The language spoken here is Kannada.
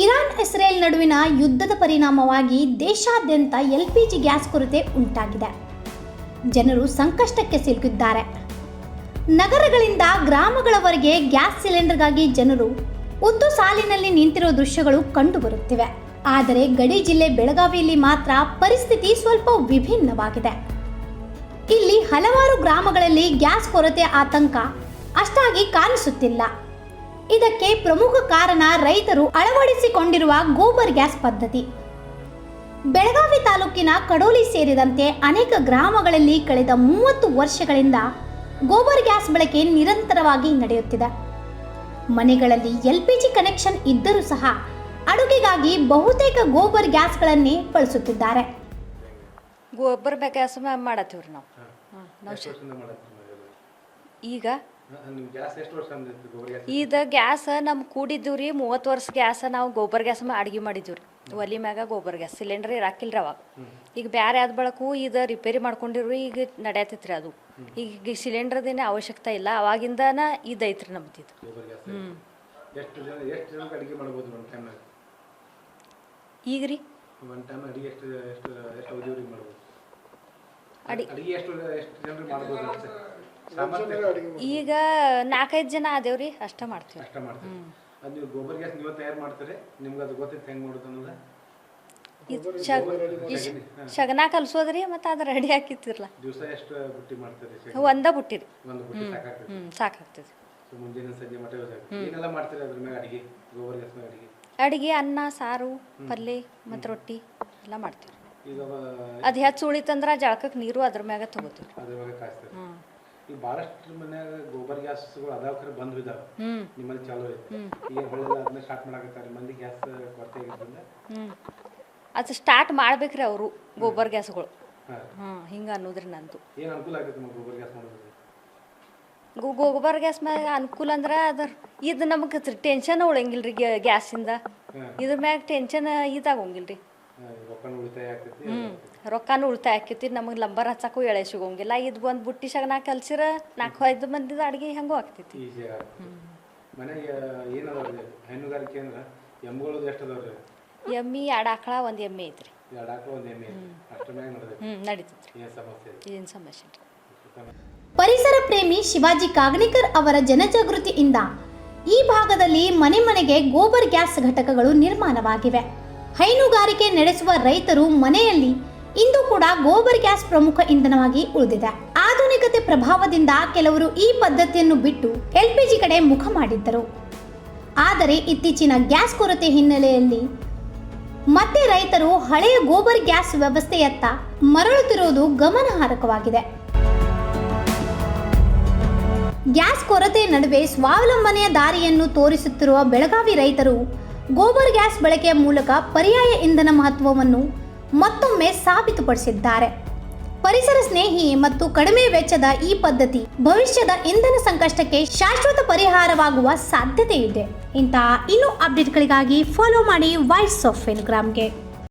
ಇರಾನ್ ಇಸ್ರೇಲ್ ನಡುವಿನ ಯುದ್ಧದ ಪರಿಣಾಮವಾಗಿ ದೇಶಾದ್ಯಂತ LPG ಗ್ಯಾಸ್ ಕೊರತೆ ಉಂಟಾಗಿದೆ. ಜನರು ಸಂಕಷ್ಟಕ್ಕೆ ಸಿಲುಕಿದ್ದಾರೆ. ನಗರಗಳಿಂದ ಗ್ರಾಮಗಳವರೆಗೆ ಗ್ಯಾಸ್ ಸಿಲಿಂಡರ್ಗಾಗಿ ಜನರು ಉದ್ದು ಸಾಲಿನಲ್ಲಿ ನಿಂತಿರುವ ದೃಶ್ಯಗಳು ಕಂಡುಬರುತ್ತಿವೆ. ಆದರೆ ಗಡಿ ಜಿಲ್ಲೆ ಬೆಳಗಾವಿಯಲ್ಲಿ ಮಾತ್ರ ಪರಿಸ್ಥಿತಿ ಸ್ವಲ್ಪ ವಿಭಿನ್ನವಾಗಿದೆ. ಇಲ್ಲಿ ಹಲವಾರು ಗ್ರಾಮಗಳಲ್ಲಿ ಗ್ಯಾಸ್ ಕೊರತೆ ಆತಂಕ ಅಷ್ಟಾಗಿ ಕಾಣಿಸುತ್ತಿಲ್ಲ. ಇದಕ್ಕೆ ಪ್ರಮುಖ ಕಾರಣ ರೈತರು ಅಳವಡಿಸಿಕೊಂಡಿರುವ ಗೋಬರ್ ಗ್ಯಾಸ್ ಪದ್ಧತಿ. ಬೆಳಗಾವಿ ತಾಲೂಕಿನ ಕಡೋಲಿ ಸೇರಿದಂತೆ ಅನೇಕ ಗ್ರಾಮಗಳಲ್ಲಿ ಕಳೆದ 30 ವರ್ಷಗಳಿಂದ ಗೋಬರ್ ಗ್ಯಾಸ್ ಬಳಕೆ ನಿರಂತರವಾಗಿ ನಡೆಯುತ್ತಿದೆ. ಮನೆಗಳಲ್ಲಿ LPG ಕನೆಕ್ಷನ್ ಇದ್ದರೂ ಸಹ ಅಡುಗೆಗಾಗಿ ಬಹುತೇಕ ಗೋಬರ್ ಗ್ಯಾಸ್ಗಳನ್ನೇ ಬಳಸುತ್ತಿದ್ದಾರೆ. ಗೋಬರ್ ಗ್ಯಾಸ್ ಮಾಡತ್ತೀವ್ರಿ ನಾವು. ಈಗ ಇದು ಗ್ಯಾಸ್ ನಮ್ಮ ಕೂಡಿದ್ದೀವ್ರಿ 30 ವರ್ಷ ಗ್ಯಾಸ್ ನಾವು ಗೋಬರ್ ಗ್ಯಾಸ್ ಅಡುಗೆ ಮಾಡಿದ್ದೀವ್ರಿ. ಒಲಿ ಮ್ಯಾಗ ಗೋಬರ್ ಗ್ಯಾಸ್ ಸಿಲಿಂಡರ್ ಇರಾಕಿಲ್ರಿ ಅವಾಗ. ಈಗ ಬೇರೆ ಆದ ಬಳಕು ಇದು ರಿಪೇರಿ ಮಾಡ್ಕೊಂಡಿವ್ರಿ. ಈಗ ನಡೆಯತೈತ್ರಿ ಅದು. ಈಗ ಸಿಲಿಂಡರ್ದೇನೆ ಅವಶ್ಯಕತೆ ಇಲ್ಲ. ಅವಾಗಿಂದನ ಇದೈತ್ರಿ ನಮ್ದು ಇದು. ಈಗ ರೀ ಈಗ 4-5 ಜನ ಆದೇವ್ರಿ ಅಷ್ಟ ಮಾಡ್ತೀವಿ. ಶಗನ ಕಲ್ಸೋದ್ರಿ ಮತ್ತೆ ಅದ ರೆಡಿ ಹಾಕಿತ್ತಿರಲ್ಲ. ಒಂದ ಬುಟ್ಟಿರಿ ಸಾಕಾಗ್ತದೆ. ಅಡಿಗೆ ಅನ್ನ ಸಾರು ಪಲ್ಯ ಮತ್ತು ರೊಟ್ಟಿ ಎಲ್ಲ ಮಾಡ್ತೀವಿ. ಅದು ಹೆಚ್ಚು ಉಳಿತಂದ್ರ ಜಳಕಕ್ಕೆ ನೀರು ಅದ್ರ ಮ್ಯಾಗ ತಗೋತೀವಿ. ಈಗ ಬಹಳಷ್ಟು ಮನ್ಯಾಗ ಗೋಬರ್ ಗ್ಯಾಸ್ಗಳು ಅದಾವ ಬಂದ್ ಬಿದ್ದಾವ. ನಿಮ್ಮಲ್ಲಿ ಚಾಲೂ ಐತಿ. ಈಗ ಹೊಳ್ಳೆಲ್ಲ ಅದನ್ನ ಸ್ಟಾರ್ಟ್ ಮಾಡಕತ್ತಾರೆ. ಮಂದಿ ಗ್ಯಾಸ್ ಕೊರತೆ ಆಗಿದ್ರಿಂದ ಅದು ಸ್ಟಾರ್ಟ್ ಮಾಡ್ಬೇಕ್ರಿ ಅವರು ಗೋಬರ್ ಗ್ಯಾಸ್ಗಳು. ಹಿಂಗ ಅನ್ನೋದ್ರಿ ನಂದು. ಏನು ಅನುಕೂಲ ಆಗುತ್ತೆ ಗೋಬರ್ ಗ್ಯಾಸ್ ಮಾಡೋದ್ರಿಂದ? ಗೋಬರ್ ಗ್ಯಾಸ್ ಮ್ಯಾಗ ಅನುಕೂಲ ಅಂದ್ರೆ ಅದ್ರ ಇದು ನಮಗೆ ಟೆನ್ಷನ್ ಉಳಂಗಿಲ್ರಿ. ಗ್ಯಾಸಿಂದ ಇದ್ರ ಮ್ಯಾಗ ಟೆನ್ಷನ್ ಇದಾಗೋಂಗಿಲ್ರಿ. ರೊಕ್ಕನೂ ಉಳಿತಾಯ ಆಕೈತಿ. ನಮಗೆ ಲಂಬರ್ ಹಚ್ಚಕ್ಕೂ ಎಳೆ ಸಿಗೋಂಗಿಲ್ಲ. ಇದು ಒಂದು ಬುಟ್ಟಿ ಶಗನ ಕಲ್ಸಿರ 4-5 ಮಂದಿದ ಅಡುಗೆ ಹೆಂಗೋ ಆಗ್ತೈತಿ. ಎಮ್ಮಿ 2 ಆಕಳ 1 ಎಮ್ಮೆ ಐತ್ರಿ. ನಡೀತೈತ್ರಿ. ಏನು ಸಮಸ್ಯೆ. ಪರಿಸರ ಪ್ರೇಮಿ ಶಿವಾಜಿ ಕಾಗಣಿಕರ್ ಅವರ ಜನಜಾಗೃತಿಯಿಂದ ಈ ಭಾಗದಲ್ಲಿ ಮನೆ ಮನೆಗೆ ಗೋಬರ್ ಗ್ಯಾಸ್ ಘಟಕಗಳು ನಿರ್ಮಾಣವಾಗಿವೆ. ಹೈನುಗಾರಿಕೆ ನಡೆಸುವ ರೈತರು ಮನೆಯಲ್ಲಿ ಇಂದು ಕೂಡ ಗೋಬರ್ ಗ್ಯಾಸ್ ಪ್ರಮುಖ ಇಂಧನವಾಗಿ ಉಳಿದಿದೆ. ಆಧುನಿಕತೆ ಪ್ರಭಾವದಿಂದ ಕೆಲವರು ಈ ಪದ್ಧತಿಯನ್ನು ಬಿಟ್ಟು LPG ಕಡೆ ಮುಖ ಮಾಡಿದ್ದರು. ಆದರೆ ಇತ್ತೀಚಿನ ಗ್ಯಾಸ್ ಕೊರತೆ ಹಿನ್ನೆಲೆಯಲ್ಲಿ ಮತ್ತೆ ರೈತರು ಹಳೆಯ ಗೋಬರ್ ಗ್ಯಾಸ್ ವ್ಯವಸ್ಥೆಯತ್ತ ಮರಳುತ್ತಿರುವುದು ಗಮನಾರ್ಹವಾಗಿದೆ. ಗ್ಯಾಸ್ ಕೊರತೆ ನಡುವೆ ಸ್ವಾವಲಂಬನೆಯ ದಾರಿಯನ್ನು ತೋರಿಸುತ್ತಿರುವ ಬೆಳಗಾವಿ ರೈತರು ಗೋಬರ್ ಗ್ಯಾಸ್ ಬಳಕೆಯ ಮೂಲಕ ಪರ್ಯಾಯ ಇಂಧನ ಮಹತ್ವವನ್ನು ಮತ್ತೊಮ್ಮೆ ಸಾಬೀತುಪಡಿಸಿದ್ದಾರೆ. ಪರಿಸರ ಸ್ನೇಹಿ ಮತ್ತು ಕಡಿಮೆ ವೆಚ್ಚದ ಈ ಪದ್ಧತಿ ಭವಿಷ್ಯದ ಇಂಧನ ಸಂಕಷ್ಟಕ್ಕೆ ಶಾಶ್ವತ ಪರಿಹಾರವಾಗುವ ಸಾಧ್ಯತೆ ಇದೆ. ಇಂತಹ ಇನ್ನೂ ಅಪ್ಡೇಟ್ಗಳಿಗಾಗಿ ಫಾಲೋ ಮಾಡಿ ವಾಯ್ಸ್ ಆಫ್ ಇನ್ಗ್ರಾಮ್ಗೆ.